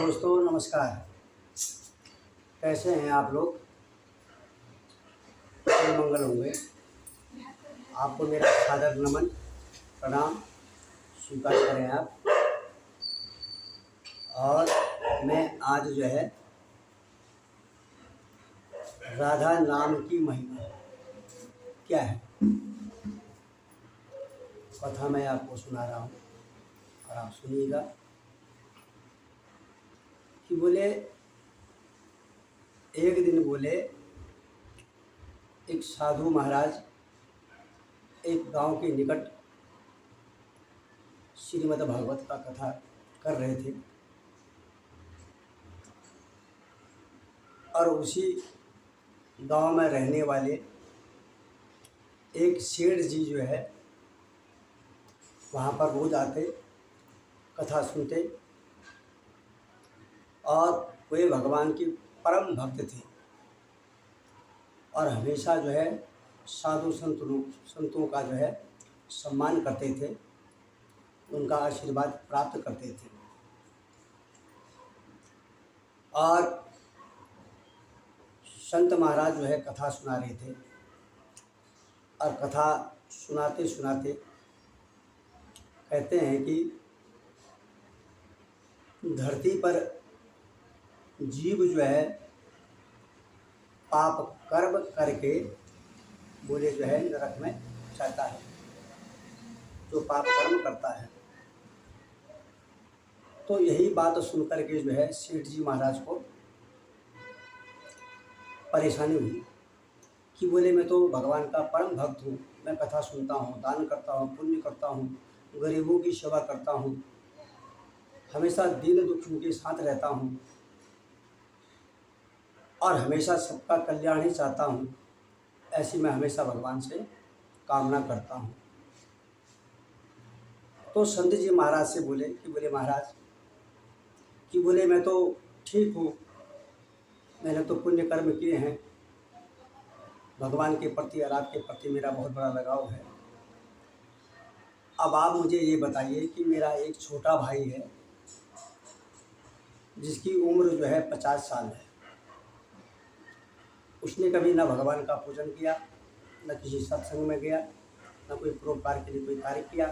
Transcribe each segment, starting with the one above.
दोस्तों नमस्कार। कैसे हैं आप लोग? कुशल मंगल होंगे। आपको मेरा सादर नमन प्रणाम स्वीकार करें आप। और मैं आज जो है राधा नाम की महिमा क्या है कथा मैं आपको सुना रहा हूँ और आप सुनिएगा। कि बोले एक दिन बोले एक साधु महाराज एक गांव के निकट श्रीमद् भागवत का कथा कर रहे थे और उसी गांव में रहने वाले एक सेठ जी जो है वहाँ पर रोज आते कथा सुनते और वे भगवान की परम भक्त थे और हमेशा जो है साधु संतों का जो है सम्मान करते थे, उनका आशीर्वाद प्राप्त करते थे। और संत महाराज जो है कथा सुना रहे थे और कथा सुनाते सुनाते कहते हैं कि धरती पर जीव जो है पाप कर्म करके बोले जो है नरक में जाता है, जो पाप कर्म करता है। तो यही बात सुनकर के जो है सेठ जी महाराज को परेशानी हुई कि बोले मैं तो भगवान का परम भक्त हूँ, मैं कथा सुनता हूँ, दान करता हूँ, पुण्य करता हूँ, गरीबों की सेवा करता हूँ, हमेशा दीन दुखियों के साथ रहता हूँ और हमेशा सबका कल्याण ही चाहता हूँ। ऐसी मैं हमेशा भगवान से कामना करता हूँ। तो संत जी महाराज से बोले कि बोले महाराज कि बोले मैं तो ठीक हूँ, मैंने तो पुण्य कर्म किए हैं, भगवान के प्रति और आपके प्रति मेरा बहुत बड़ा लगाव है। अब आप मुझे ये बताइए कि मेरा एक छोटा भाई है जिसकी उम्र जो है 50 साल है। उसने कभी ना भगवान का पूजन किया, न किसी सत्संग में गया, न कोई परोपकार के लिए कोई कार्य किया,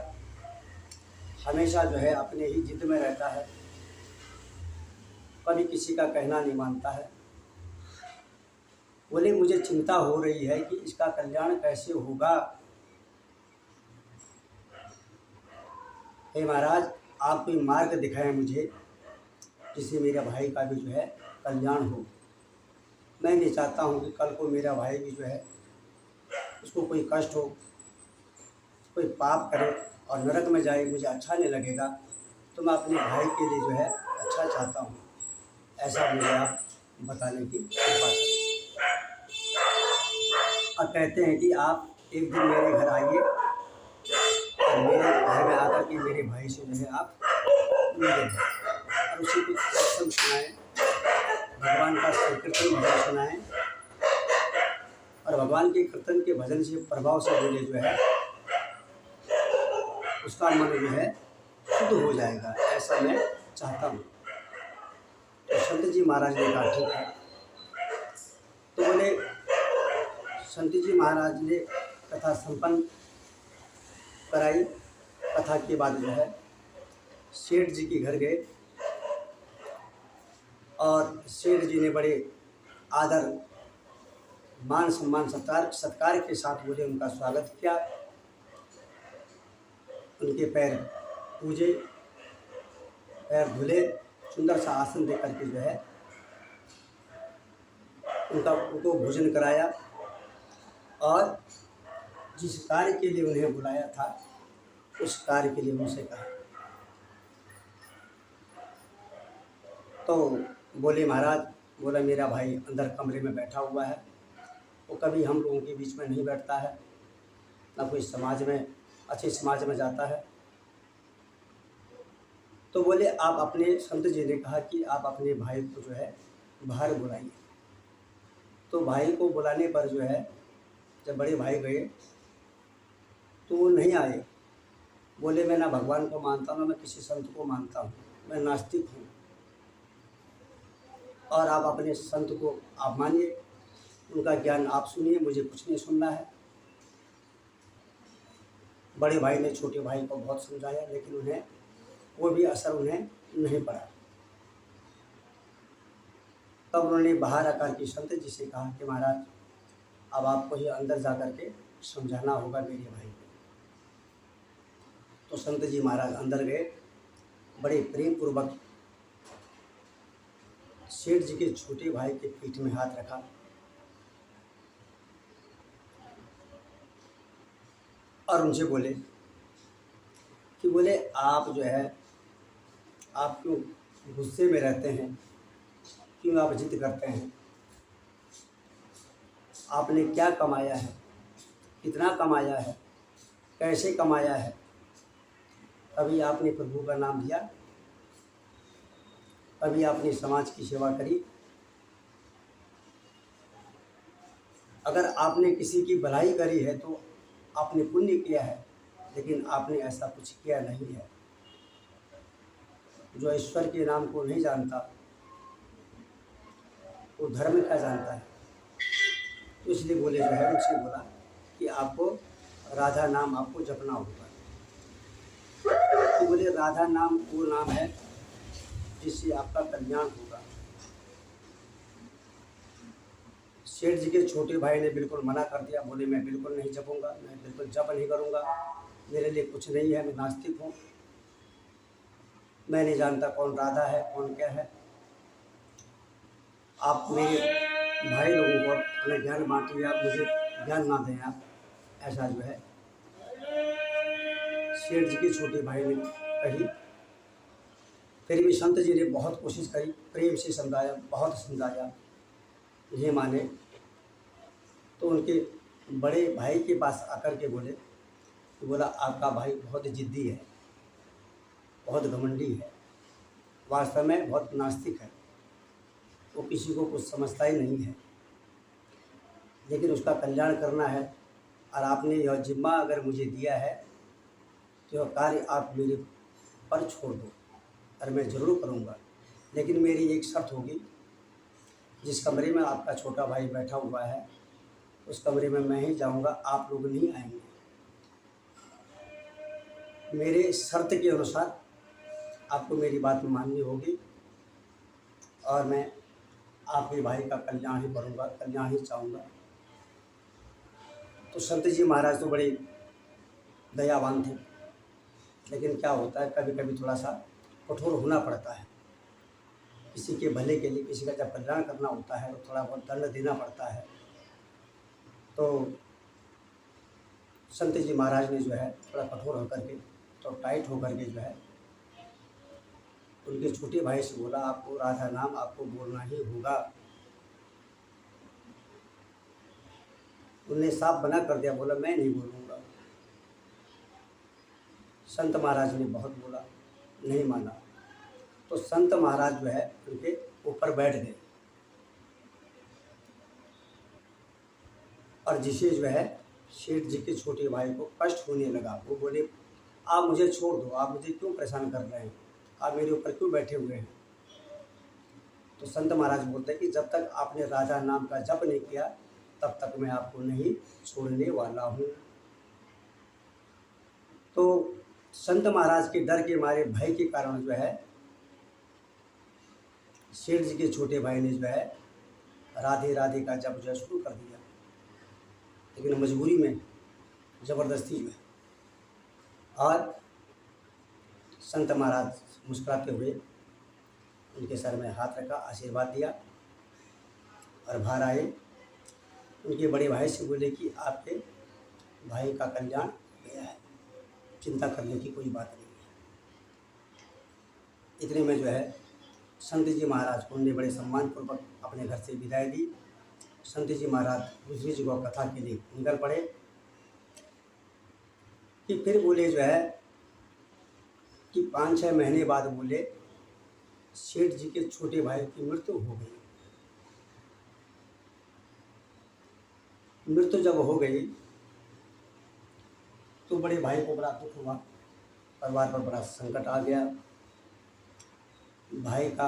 हमेशा जो है अपने ही जिद में रहता है, कभी किसी का कहना नहीं मानता है। बोले मुझे चिंता हो रही है कि इसका कल्याण कैसे होगा। हे महाराज आप कोई मार्ग दिखाएं मुझे जिससे मेरे भाई का भी जो है कल्याण हो। मैं नहीं चाहता हूँ कि कल को मेरा भाई भी जो है उसको कोई कष्ट हो, कोई पाप करे और नरक में जाए, मुझे अच्छा नहीं लगेगा। तो मैं अपने भाई के लिए जो है अच्छा चाहता हूँ, ऐसा मुझे आप बताने की कृपा करें। और कहते हैं कि आप एक दिन मेरे घर आइए और मेरे घर में आकर के मेरे भाई से जो है आप मिलें और उसी को सत्संग सुनाएं, भगवान का संकीर्तन भजन सुनाएं और भगवान के कीर्तन के भजन से प्रभाव से बोले जो है उसका मन जो है शुद्ध हो जाएगा, ऐसा मैं चाहता हूँ। तो संत जी महाराज ने कहा ठीक है। तो बोले संत जी महाराज ने कथा संपन्न कराई। कथा के बाद जो है सेठ जी के घर गए और सेठ जी ने बड़े आदर मान सम्मान सत्कार के साथ बोले उनका स्वागत किया, उनके पैर पूजे, पैर धुले, सुंदर सा आसन दे करके जो है उनको भोजन कराया और जिस कार्य के लिए उन्हें बुलाया था उस कार्य के लिए उनसे कहा। तो बोले महाराज, बोला मेरा भाई अंदर कमरे में बैठा हुआ है, वो कभी हम लोगों के बीच में नहीं बैठता है, ना कोई समाज में अच्छे समाज में जाता है। तो बोले आप अपने संत जी ने कहा कि आप अपने भाई को जो है बाहर बुलाइए। तो भाई को बुलाने पर जो है जब बड़े भाई गए तो वो नहीं आए। बोले मैं ना भगवान को मानता हूँ, ना मैं किसी संत को मानता हूँ, मैं नास्तिक हूँ। और आप अपने संत को आप मानिए, उनका ज्ञान आप सुनिए, मुझे कुछ नहीं सुनना है। बड़े भाई ने छोटे भाई को बहुत समझाया, लेकिन उन्हें वो भी असर उन्हें नहीं पड़ा। तब उन्होंने बाहर आकर के संत जी से कहा कि महाराज, अब आपको ही अंदर जा कर के समझाना होगा मेरे भाई को। तो संत जी महाराज अंदर गए, बड़े प्रेम पूर्वक सेठ जी के छोटे भाई के पीठ में हाथ रखा और उनसे बोले कि बोले आप जो है, आप क्यों गुस्से में रहते हैं, क्यों आप जिद करते हैं? आपने क्या कमाया है, कितना कमाया है, कैसे कमाया है? कभी आपने प्रभु का नाम लिया? कभी आपने समाज की सेवा करी? अगर आपने किसी की भलाई करी है तो आपने पुण्य किया है, लेकिन आपने ऐसा कुछ किया नहीं है। जो ईश्वर के नाम को नहीं जानता वो धर्म क्या जानता है? तो इसलिए बोले जो है, उनसे बोला कि आपको राधा नाम आपको जपना होगा। तो बोले राधा नाम वो नाम है जिससे आपका कल्याण होगा। सेठ जी के छोटे भाई ने बिल्कुल मना कर दिया, बोले मैं बिल्कुल नहीं जपूंगा, मैं बिल्कुल जप नहीं करूंगा, मेरे लिए कुछ नहीं है, मैं नास्तिक हूँ, मैं नहीं जानता कौन राधा है कौन क्या है। आप मेरे भाई लोगों को अपना ज्ञान बांटिए, आप मुझे ज्ञान ना दें आप। ऐसा जो है सेठ जी के छोटे भाई ने कही। फिर भी संत जी ने बहुत कोशिश करी, प्रेम से समझाया, बहुत समझाया, ये माने। तो उनके बड़े भाई के पास आकर के बोले, बोला आपका भाई बहुत जिद्दी है, बहुत घमंडी है, वास्तव में बहुत नास्तिक है, वो किसी को कुछ समझता ही नहीं है, लेकिन उसका कल्याण करना है। और आपने यह जिम्मा अगर मुझे दिया है तो यह कार्य आप मेरे पर छोड़ दो, और मैं ज़रूर करूँगा। लेकिन मेरी एक शर्त होगी, जिस कमरे में आपका छोटा भाई बैठा हुआ है उस कमरे में मैं ही जाऊँगा, आप लोग नहीं आएंगे। मेरे शर्त के अनुसार आपको मेरी बात माननी होगी, और मैं आपके भाई का कल्याण ही करूँगा, कल्याण ही चाहूँगा। तो संत जी महाराज तो बड़े दयावान थे, लेकिन क्या होता है कभी कभी थोड़ा सा कठोर होना पड़ता है। किसी के भले के लिए, किसी का जब कल्याण करना होता है तो थोड़ा बहुत दंड देना पड़ता है। तो संत जी महाराज ने जो है थोड़ा कठोर होकर के, तो टाइट होकर के जो है उनके छोटे भाई से बोला, आपको राधा नाम आपको बोलना ही होगा। उनने साफ मना कर दिया, बोला मैं नहीं बोलूँगा। संत महाराज ने बहुत बोला, नहीं माना। तो संत महाराज जो है उनके ऊपर बैठ गए, और जिसे जो है सेठ जी के छोटे भाई को कष्ट होने लगा, वो बोले आप मुझे छोड़ दो, आप मुझे क्यों परेशान कर रहे हैं, आप मेरे ऊपर क्यों बैठे हुए हैं? तो संत महाराज बोलते हैं कि जब तक आपने राधा नाम का जप नहीं किया तब तक मैं आपको नहीं छोड़ने वाला हूँ। तो संत महाराज के डर के मारे, भय के कारण जो है सेठ जी के छोटे भाई ने जो है राधे राधे का जप जो है शुरू कर दिया, लेकिन मजबूरी में, ज़बरदस्ती में। और संत महाराज मुस्कुराते हुए उनके सर में हाथ रखा, आशीर्वाद दिया, और बाहर आए। उनके बड़े भाई से बोले कि आपके भाई का कल्याण गया है, चिंता करने की कोई बात नहीं है। इतने में जो है संत जी महाराज को उन्होंने बड़े सम्मानपूर्वक अपने घर से विदाई दी। संत जी महाराज दूसरी जगह कथा के लिए निकल पड़े। कि फिर बोले जो है कि 5-6 महीने बाद बोले सेठ जी के छोटे भाई की मृत्यु हो गई। मृत्यु जब हो गई तो बड़े भाई को बड़ा दुख हुआ, परिवार पर बड़ा संकट आ गया। भाई का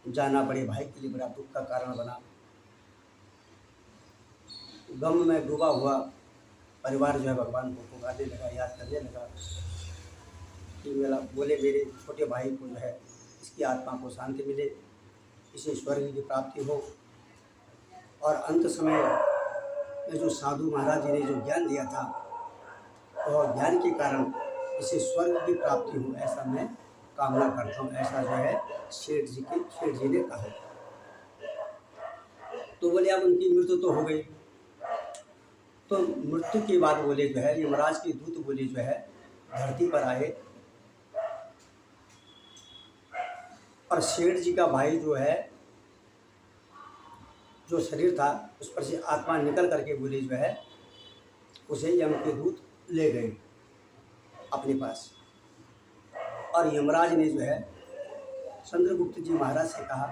जाना बड़े भाई के लिए बड़ा दुख का कारण बना। गम में डूबा हुआ परिवार जो है भगवान को पुकारने लगा, याद करने लगा कि मेरा बोले मेरे छोटे भाई को जो है इसकी आत्मा को शांति मिले, इसे स्वर्ग की प्राप्ति हो। और अंत समय में जो साधु महाराज जी ने जो ज्ञान दिया था और ज्ञान के कारण इसे स्वर्ग की प्राप्ति हो, ऐसा मैं कामना करता हूँ, ऐसा जो है सेठ जी ने कहा। तो बोले अब उनकी मृत्यु तो हो गई, तो मृत्यु के बाद बोले जो है यमराज के दूत बोले जो है धरती पर आए और सेठ जी का भाई जो है जो शरीर था उस पर से आत्मा निकल करके बोले जो है उसे यम के दूत ले गए अपने पास। और यमराज ने जो है चंद्रगुप्त जी महाराज से कहा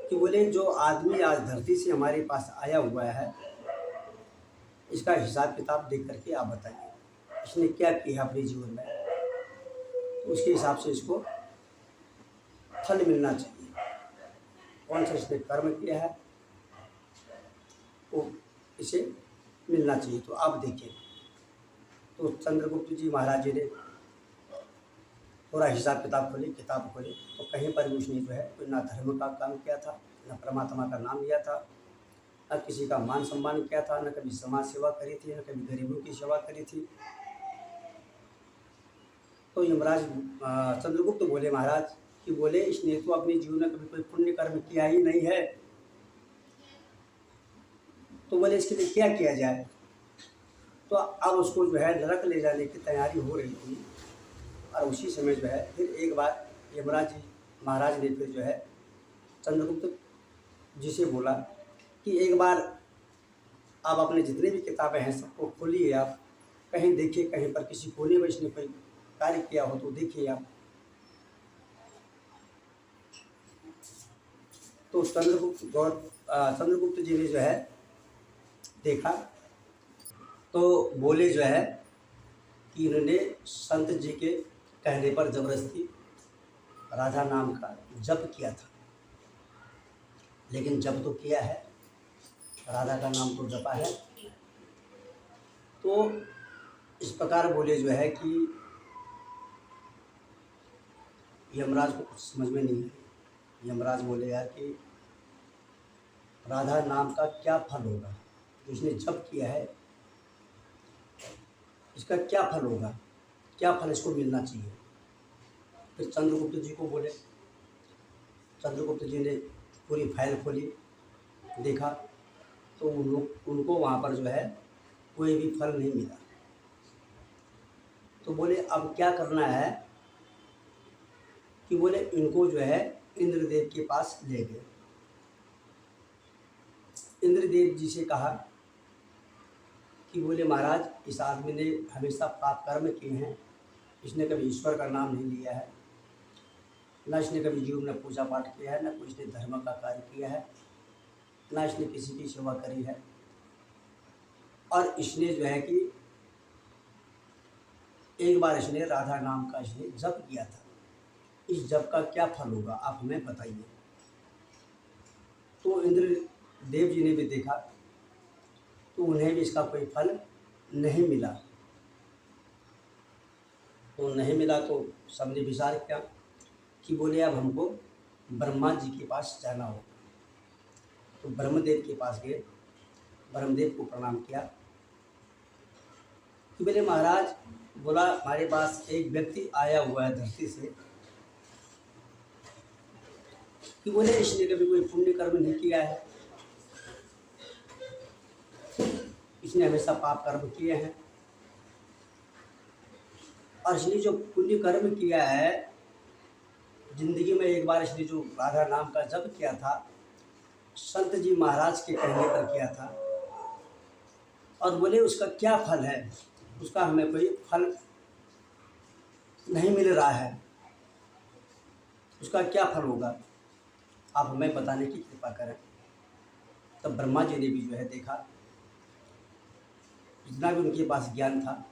कि बोले जो आदमी आज धरती से हमारे पास आया हुआ है इसका हिसाब किताब देख करके आप बताइए, इसने क्या किया अपने जीवन में, तो उसके हिसाब से इसको फल मिलना चाहिए। कौन सा इसने कर्म किया है वो इसे मिलना चाहिए। तो आप देखिए, तो चंद्रगुप्त जी महाराज जी ने पूरा हिसाब किताब खोले, किताब खोले, तो कहीं पर भी उसने जो है कोई ना धर्म का काम किया था, न परमात्मा का नाम लिया था, न किसी का मान सम्मान किया था, न कभी समाज सेवा करी थी, न कभी गरीबों की सेवा करी थी। तो यमराज चंद्रगुप्त बोले महाराज कि बोले इसने तो अपने जीवन में कभी कोई पुण्य कर्म किया ही नहीं है, तो बोले इसके लिए क्या किया जाए। तो अब उसको जो है नरक ले जाने की तैयारी हो रही थी। और उसी समय जो है फिर एक बार यमराज जी महाराज ने फिर जो है चंद्रगुप्त जी से बोला कि एक बार आप अपने जितने भी किताबें हैं सबको खोलिए, आप कहीं देखिए, कहीं पर किसी कोने में इसने कोई कार्य किया हो तो देखिए आप। तो चंद्रगुप्त जी ने जो है देखा तो बोले जो है कि इन्होंने संत जी के कहने पर जबरदस्ती राधा नाम का जप किया था, लेकिन जप तो किया है, राधा का नाम तो जपा है। तो इस प्रकार बोले जो है कि यमराज को कुछ समझ में नहीं है। यमराज बोले यार कि राधा नाम का क्या फल होगा, जो इसने जप किया है इसका क्या फल होगा, क्या फल इसको मिलना चाहिए। फिर चंद्रगुप्त जी को बोले, चंद्रगुप्त जी ने पूरी फाइल खोली, देखा तो उनको वहाँ पर जो है कोई भी फल नहीं मिला। तो बोले अब क्या करना है कि बोले इनको जो है इंद्रदेव के पास ले गए। इंद्रदेव जी से कहा कि बोले महाराज इस आदमी ने हमेशा पाप कर्म किए हैं, इसने कभी ईश्वर का नाम नहीं लिया है, न इसने कभी जीवन में पूजा पाठ किया है, न कोई इसने धर्म का कार्य किया है, न इसने किसी की सेवा करी है। और इसने जो है कि एक बार इसने राधा नाम का इसने जप किया था, इस जप का क्या फल होगा आप हमें बताइए। तो इंद्रदेव जी ने भी देखा तो उन्हें भी इसका कोई फल नहीं मिला। तो नहीं मिला तो सबने विचार किया कि बोले अब हमको ब्रह्मा जी के पास जाना हो। तो ब्रह्मदेव के पास गए, ब्रह्मदेव को प्रणाम किया कि बोले महाराज बोला हमारे पास एक व्यक्ति आया हुआ है धरती से कि बोले इसने कभी कोई पुण्य कर्म नहीं किया है, इसने हमेशा पाप कर्म किए हैं, और इसने जो पुण्य कर्म किया है जिंदगी में एक बार इसने जो राधा नाम का जप किया था संत जी महाराज के कहने पर किया था, और बोले उसका क्या फल है, उसका हमें कोई फल नहीं मिल रहा है, उसका क्या फल होगा आप हमें बताने की कृपा करें। तब ब्रह्मा जी ने भी जो है देखा, जितना भी उनके पास ज्ञान था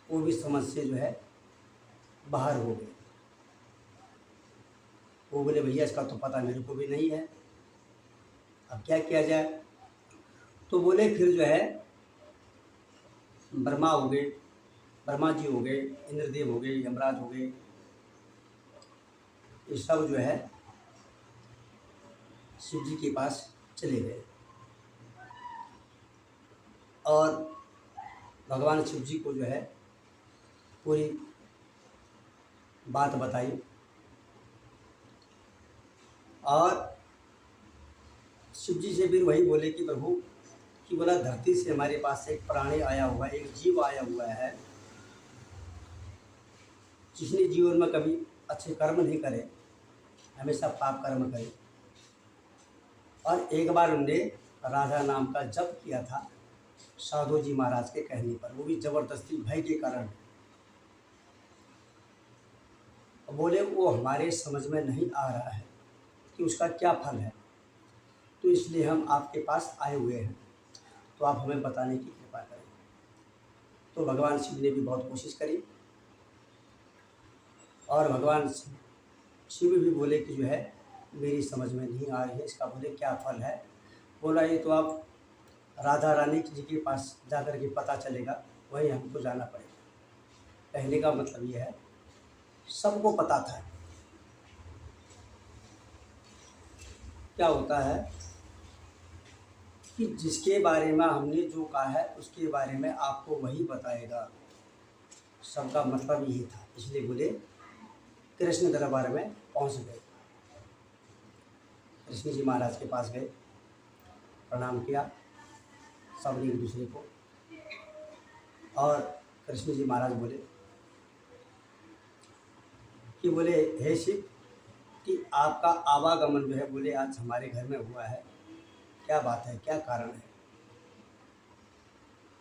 वो भी समझ से जो है बाहर हो गए। वो बोले भैया इसका तो पता मेरे को भी नहीं है, अब क्या किया जाए। तो बोले फिर जो है ब्रह्मा हो गए, ब्रह्मा जी हो गए, इंद्रदेव हो गए, यमराज हो गए, ये सब जो है शिव जी के पास चले गए और भगवान शिव जी को जो है पूरी बात बताई। और शिव जी से फिर वही बोले कि प्रभु कि बोला धरती से हमारे पास एक प्राणी आया हुआ है, एक जीव आया हुआ है जिसने जीवन में कभी अच्छे कर्म नहीं करे, हमेशा पाप कर्म करे। और एक बार उनने राधा नाम का जप किया था साधु जी महाराज के कहने पर, वो भी जबरदस्ती भय के कारण। बोले वो हमारे समझ में नहीं आ रहा है कि उसका क्या फल है, तो इसलिए हम आपके पास आए हुए हैं, तो आप हमें बताने की कृपा करें। तो भगवान शिव ने भी बहुत कोशिश करी और भगवान शिव भी बोले कि जो है मेरी समझ में नहीं आ रही है, इसका बोले क्या फल है। बोला ये तो आप राधा रानी जी के पास जाकर के पता चलेगा, वहीं हमको जाना पड़ेगा। कहने का मतलब ये है सबको पता था क्या होता है कि जिसके बारे में हमने जो कहा है उसके बारे में आपको वही बताएगा, सबका मतलब यही था। इसलिए बोले कृष्ण दरबार में पहुंच गए, कृष्ण जी महाराज के पास गए, प्रणाम किया सबने एक दूसरे को। और कृष्ण जी महाराज बोले कि बोले हे शिव कि आपका आवागमन जो है बोले आज हमारे घर में हुआ है, क्या बात है, क्या कारण है,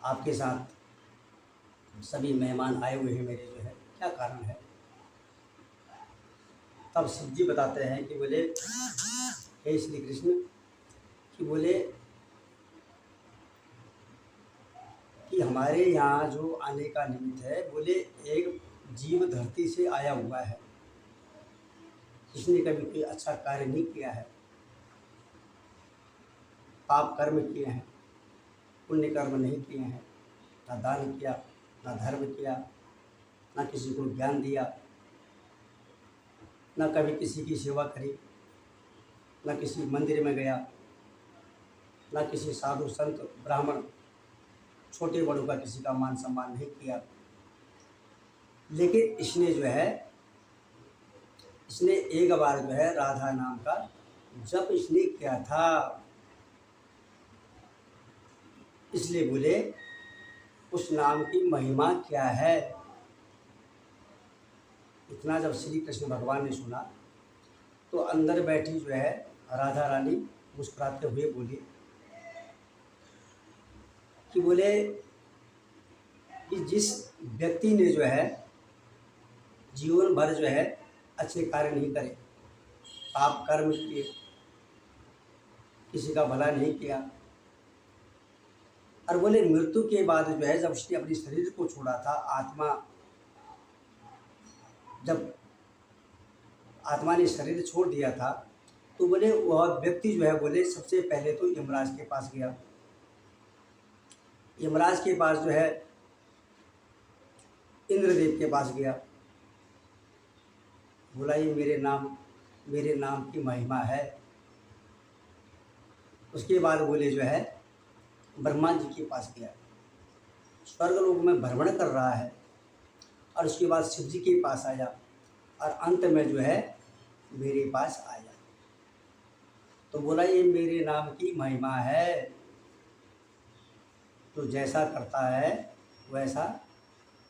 आपके साथ सभी मेहमान आए हुए हैं मेरे जो है, क्या कारण है। तब शिव जी बताते हैं कि बोले हे श्री कृष्ण कि बोले कि हमारे यहाँ जो आने का निमित्त है, बोले एक जीव धरती से आया हुआ है जिसने कभी कोई अच्छा कार्य नहीं किया है, पाप कर्म किए हैं, पुण्य कर्म नहीं किए हैं, ना दान किया, ना धर्म किया, ना किसी को ज्ञान दिया, ना कभी किसी की सेवा करी, ना किसी मंदिर में गया, ना किसी साधु संत ब्राह्मण छोटे बड़ों का किसी का मान सम्मान नहीं किया। लेकिन इसने जो है इसने एक बार जो है राधा नाम का जप इसने किया था, इसलिए बोले उस नाम की महिमा क्या है। इतना जब श्री कृष्ण भगवान ने सुना तो अंदर बैठी जो है राधा रानी मुस्कुराते हुए बोली कि बोले कि जिस व्यक्ति ने जो है जीवन भर जो है अच्छे कार्य नहीं करे, पाप कर्म किए, किसी का भला नहीं किया, और बोले मृत्यु के बाद जो है जब उसने अपने शरीर को छोड़ा था, जब आत्मा ने शरीर छोड़ दिया था, तो बोले वह व्यक्ति जो है बोले सबसे पहले तो यमराज के पास गया। यमराज के पास जो है इंद्रदेव के पास गया, बोला ये मेरे नाम की महिमा है। उसके बाद बोले जो है ब्रह्मा जी के पास गया, स्वर्ग लोक में भ्रमण कर रहा है, और उसके बाद शिव जी के पास आया, और अंत में जो है मेरे पास आया। तो बोला ये मेरे नाम की महिमा है, तो जैसा करता है वैसा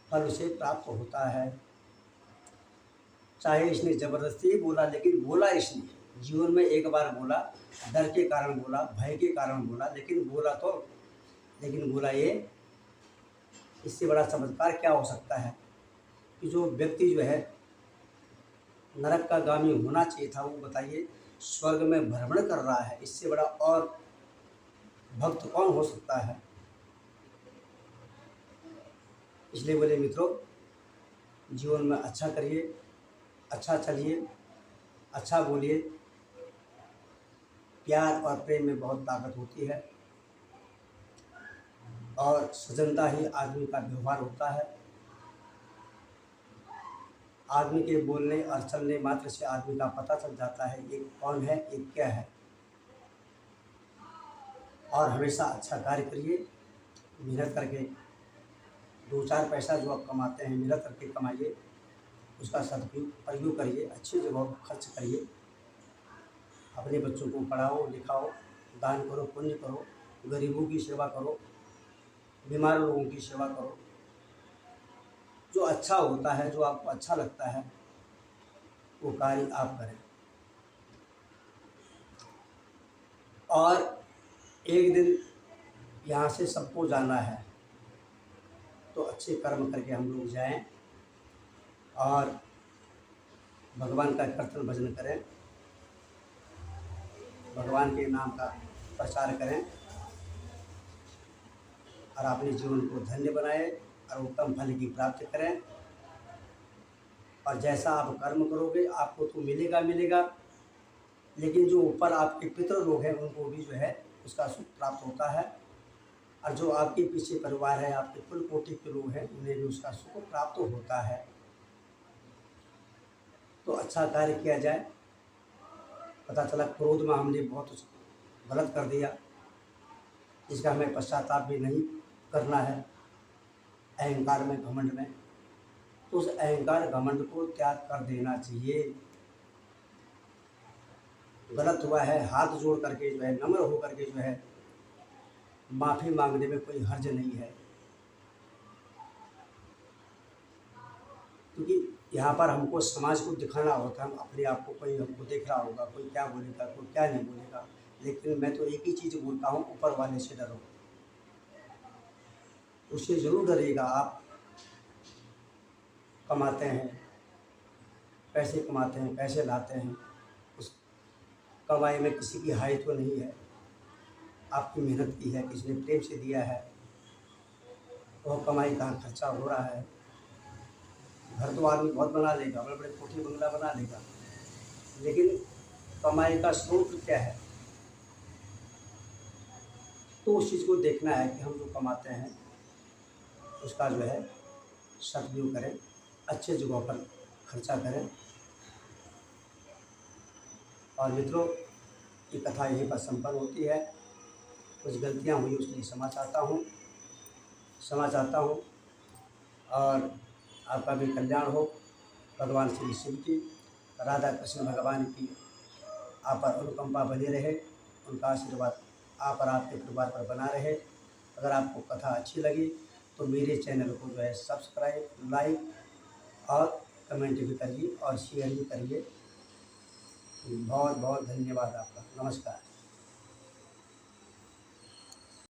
फल उसे प्राप्त होता है। चाहे इसने ज़बरदस्ती बोला, लेकिन बोला इसने जीवन में एक बार बोला, डर के कारण बोला, भय के कारण बोला, लेकिन बोला तो, लेकिन बोला ये, इससे बड़ा चमत्कार क्या हो सकता है कि जो व्यक्ति जो है नरक का गामी होना चाहिए था, वो बताइए स्वर्ग में भ्रमण कर रहा है, इससे बड़ा और भक्त कौन हो सकता है। इसलिए बोले मित्रों जीवन में अच्छा करिए, अच्छा चलिए, अच्छा बोलिए। प्यार और प्रेम में बहुत ताकत होती है और सजनता ही आदमी का व्यवहार होता है। आदमी के बोलने और चलने मात्र से आदमी का पता चल जाता है ये कौन है, ये क्या है। और हमेशा अच्छा कार्य करिए, मेहनत करके 2-4 पैसा जो आप कमाते हैं मेहनत करके कमाइए, उसका सदुपयोग करिए, अच्छी जगहों पर खर्च करिए। अपने बच्चों को पढ़ाओ लिखाओ, दान करो, पुण्य करो, गरीबों की सेवा करो, बीमार लोगों की सेवा करो। जो अच्छा होता है, जो आपको अच्छा लगता है, वो कार्य आप करें। और एक दिन यहाँ से सबको जाना है, तो अच्छे कर्म करके हम लोग जाएं और भगवान का कीर्तन भजन करें, भगवान के नाम का प्रचार करें और अपने जीवन को धन्य बनाएं और उत्तम फल की प्राप्ति करें। और जैसा आप कर्म करोगे आपको तो मिलेगा मिलेगा, लेकिन जो ऊपर आपके पितृ लोग हैं उनको भी जो है उसका सुख प्राप्त होता है। और जो आपके पीछे परिवार है, आपके कुल कोटि के लोग हैं, उन्हें भी उसका सुख प्राप्त होता है। तो अच्छा कार्य किया जाए। पता चला क्रोध में हमने बहुत गलत कर दिया, इसका हमें पश्चाताप भी नहीं करना है। अहंकार में, घमंड में, तो उस अहंकार घमंड को त्याग कर देना चाहिए। गलत हुआ है, हाथ जोड़ करके जो है, नम्र हो करके जो है माफ़ी मांगने में कोई हर्ज नहीं है। क्योंकि यहाँ पर हमको समाज को दिखाना होता है, हम अपने आप को, कोई हमको देख रहा होगा, कोई क्या बोलेगा, कोई क्या नहीं बोलेगा। लेकिन मैं तो एक ही चीज़ बोलता हूँ, ऊपर वाले से डरो। उससे ज़रूर डरिएगा। आप कमाते हैं, पैसे कमाते हैं, पैसे लाते हैं, उस कमाई में किसी की हाई तो नहीं है, आपकी मेहनत की है, किसी ने प्रेम से दिया है। वह कमाई कहाँ खर्चा हो रहा है। घर तो आदमी बहुत बना लेगा, बड़े बड़े कोठी बंगला बना लेगा, लेकिन कमाई का स्रोत क्या है, तो उस चीज़ को देखना है कि हम जो कमाते हैं उसका जो है सदुपयोग करें, अच्छे जगहों पर खर्चा करें। और मित्रों, ये कथा यहीं पर संपन्न होती है। कुछ गलतियाँ हुई उसके लिए क्षमा चाहता हूँ और आपका भी कल्याण हो। भगवान श्री शिव की, राधा कृष्ण भगवान की आप पर अनुकंपा बनी रहे, उनका आशीर्वाद आप और आपके परिवार पर बना रहे। अगर आपको कथा अच्छी लगी तो मेरे चैनल को जो है सब्सक्राइब, लाइक और कमेंट भी करिए और शेयर भी करिए। बहुत बहुत धन्यवाद आपका। नमस्कार।